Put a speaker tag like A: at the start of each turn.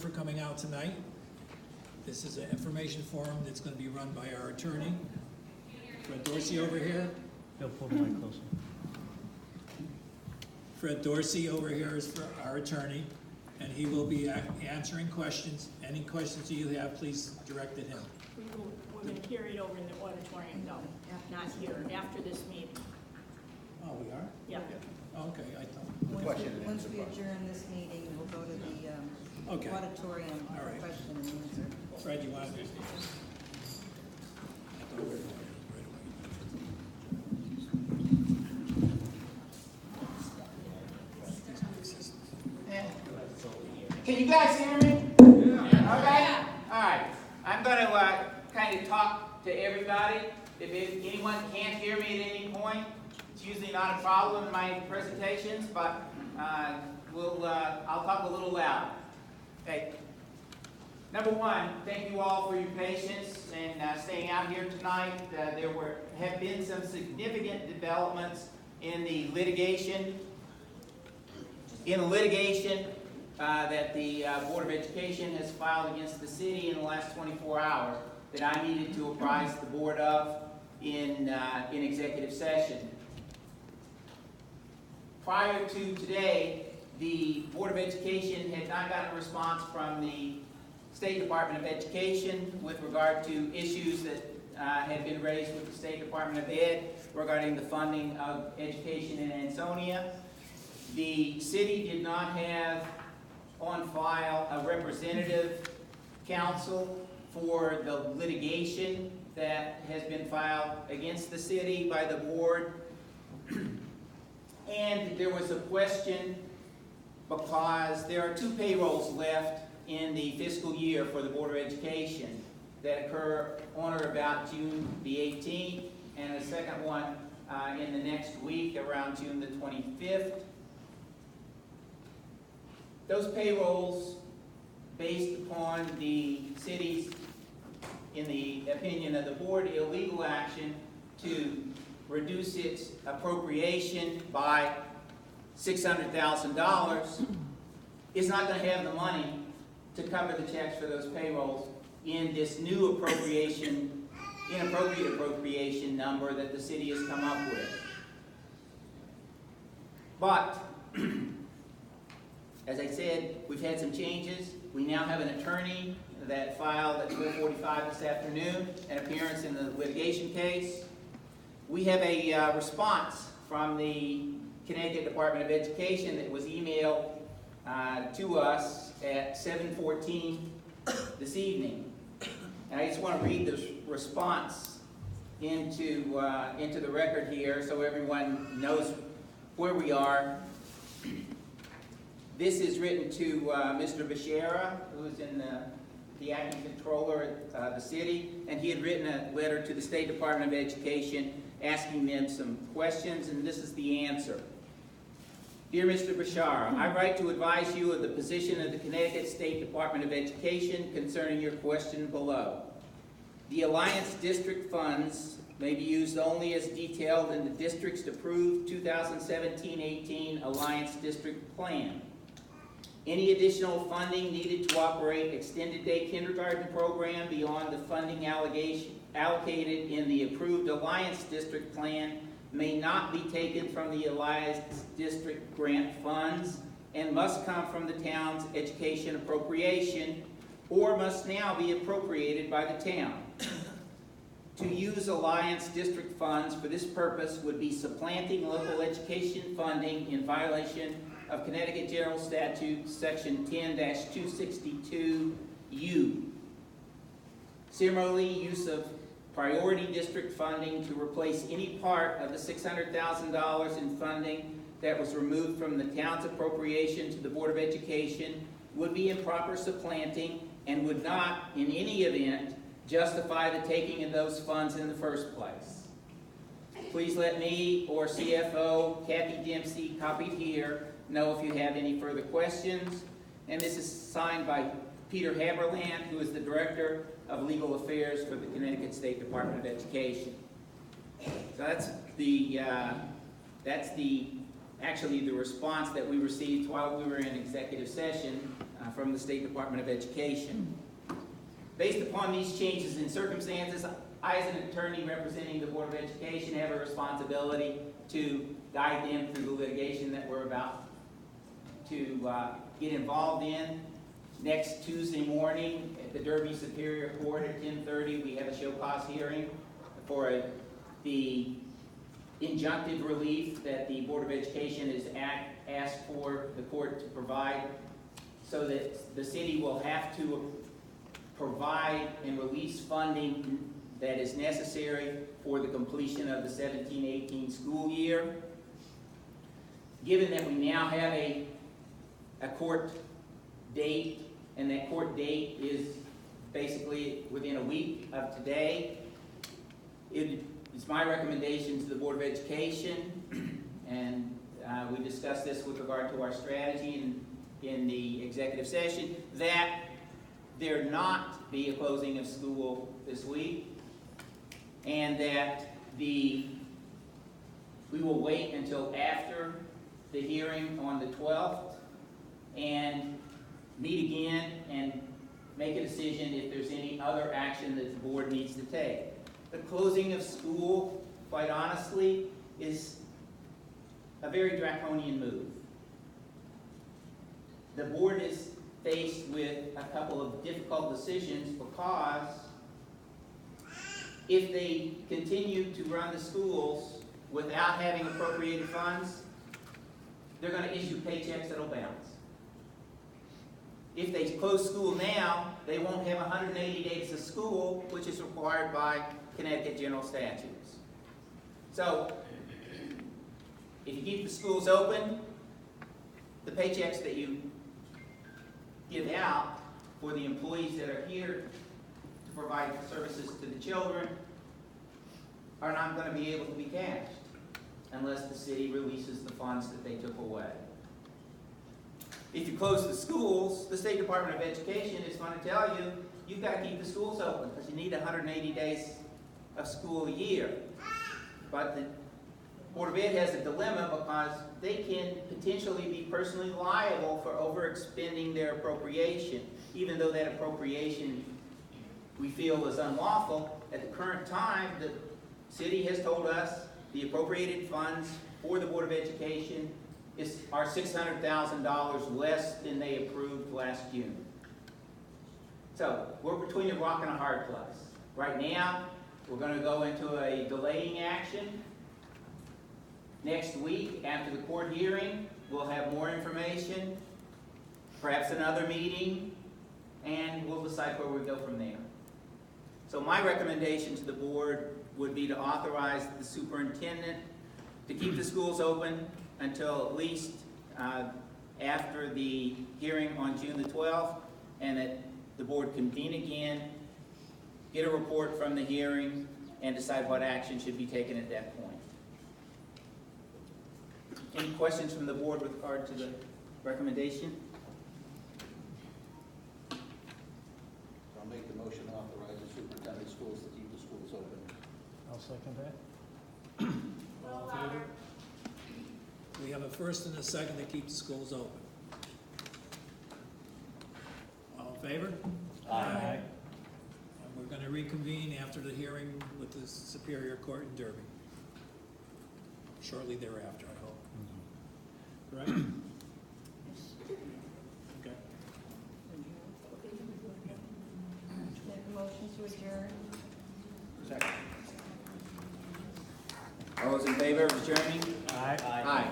A: for coming out tonight. This is an information forum that's going to be run by our attorney, Fred Dorsey over here.
B: Bill, pull the mic closer.
A: Fred Dorsey over here is for our attorney, and he will be answering questions. Any questions you have, please direct at him.
C: We're going to carry it over in the auditorium, though, not here, after this meeting.
A: Oh, we are?
C: Yeah.
A: Oh, okay, I thought.
D: Once we adjourn this meeting, we'll go to the
A: Okay.
D: auditorium
A: All
D: for
A: right.
D: question and answer.
A: Fred, you want to?
E: Can you guys hear me? Yeah. Okay? All right. I'm going to kind of talk to everybody. If anyone can't hear me at any point, it's usually not a problem in my presentations, but I'll talk a little loud. Okay. Number one, thank you all for your patience and staying out here tonight. There have been some significant developments in the litigation. That the Board of Education has filed against the city in the last 24 hours that I needed to apprise the board of in executive session. Prior to today, the Board of Education had not gotten a response from the State Department of Education with regard to issues that had been raised with the State Department of Ed regarding the funding of education in Ansonia. The city did not have on file a representative counsel for the litigation that has been filed against the city by the board. And there was a question because there are 2 payrolls left in the fiscal year for the Board of Education that occur on or about June the 18th, and a second one in the next week around June the 25th. Those payrolls, based upon the city's, in the opinion of the board, illegal action to reduce its appropriation by $600,000, is not going to have the money to cover the checks for those payrolls in this new appropriation, inappropriate appropriation number that the city has come up with. But as I said, we've had some changes. We now have an attorney that filed at 4:45 this afternoon an appearance in the litigation case. We have a response from the Connecticut Department of Education that was emailed to us at 7:14 this evening. And I just want to read this response into the record here so everyone knows where we are. This is written to Mr. Bashara, who is in the acting controller at the city, and he had written a letter to the State Department of Education asking them some questions, and this is the answer. Dear Mr. Bashara, I write to advise you of the position of the Connecticut State Department of Education concerning your question below. The Alliance District funds may be used only as detailed in the district's approved 2017-18 Alliance District Plan. Any additional funding needed to operate extended day kindergarten program beyond the funding allocated in the approved Alliance District Plan may not be taken from the Alliance District grant funds and must come from the town's education appropriation or must now be appropriated by the town. To use Alliance District funds for this purpose would be supplanting local education funding in violation of Connecticut General Statute, Section 10-262U. Similarly, use of priority district funding to replace any part of the $600,000 in funding that was removed from the town's appropriation to the Board of Education would be improper supplanting and would not, in any event, justify the taking of those funds in the first place. Please let me or CFO Kathy Dempsey, copied here, know if you have any further questions. And this is signed by Peter Haberland, who is the Director of Legal Affairs for the Connecticut State Department of Education. So that's actually the response that we received while we were in executive session from the State Department of Education. Based upon these changes in circumstances, I, as an attorney representing the Board of Education, have a responsibility to guide them through the litigation that we're about to get involved in. Next Tuesday morning at the Derby Superior Court at 10:30, we have a show cause hearing for the injunctive relief that the Board of Education has asked for the court to provide, so that the city will have to provide and release funding that is necessary for the completion of the 17-18 school year. Given that we now have a court date, and that court date is basically within a week of today, it's my recommendation to the Board of Education, and we discussed this with regard to our strategy in the executive session, that there not be a closing of school this week, and that we will wait until after the hearing on the 12th and meet again and make a decision if there's any other action that the board needs to take. The closing of school, quite honestly, is a very draconian move. The board is faced with a couple of difficult decisions, because if they continue to run the schools without having appropriated funds, they're going to issue paychecks that'll bounce. If they close school now, they won't have 180 days of school, which is required by Connecticut general statutes. So, if you keep the schools open, the paychecks that you give out for the employees that are here to provide services to the children are not going to be able to be cashed unless the city releases the funds that they took away. If you close the schools, the State Department of Education is going to tell you, you've got to keep the schools open because you need 180 days of school a year. But the Board of Ed has a dilemma, because they can potentially be personally liable for overexpending their appropriation, even though that appropriation we feel is unlawful. At the current time, the city has told us the appropriated funds for the Board of Education are $600,000 less than they approved last June. So we're between a rock and a hard place. Right now, we're going to go into a delaying action. Next week, after the court hearing, we'll have more information, perhaps another meeting, and we'll decide where we go from there. So my recommendation to the board would be to authorize the superintendent to keep the schools open until at least after the hearing on June the 12th, and that the board convene again, get a report from the hearing, and decide what action should be taken at that point. Any questions from the board with regard to the recommendation?
B: I'll make the motion to authorize the superintendent of schools to keep the schools open.
F: I'll second that.
A: All in favor? We have a first and a second to keep the schools open. All in favor?
F: Aye.
A: And we're going to reconvene after the hearing with the Superior Court in Derby. Shortly thereafter, I hope. Right? Okay.
D: Make a motion to adjourn.
E: Second. All those in favor of adjourning?
F: Aye.
E: Aye.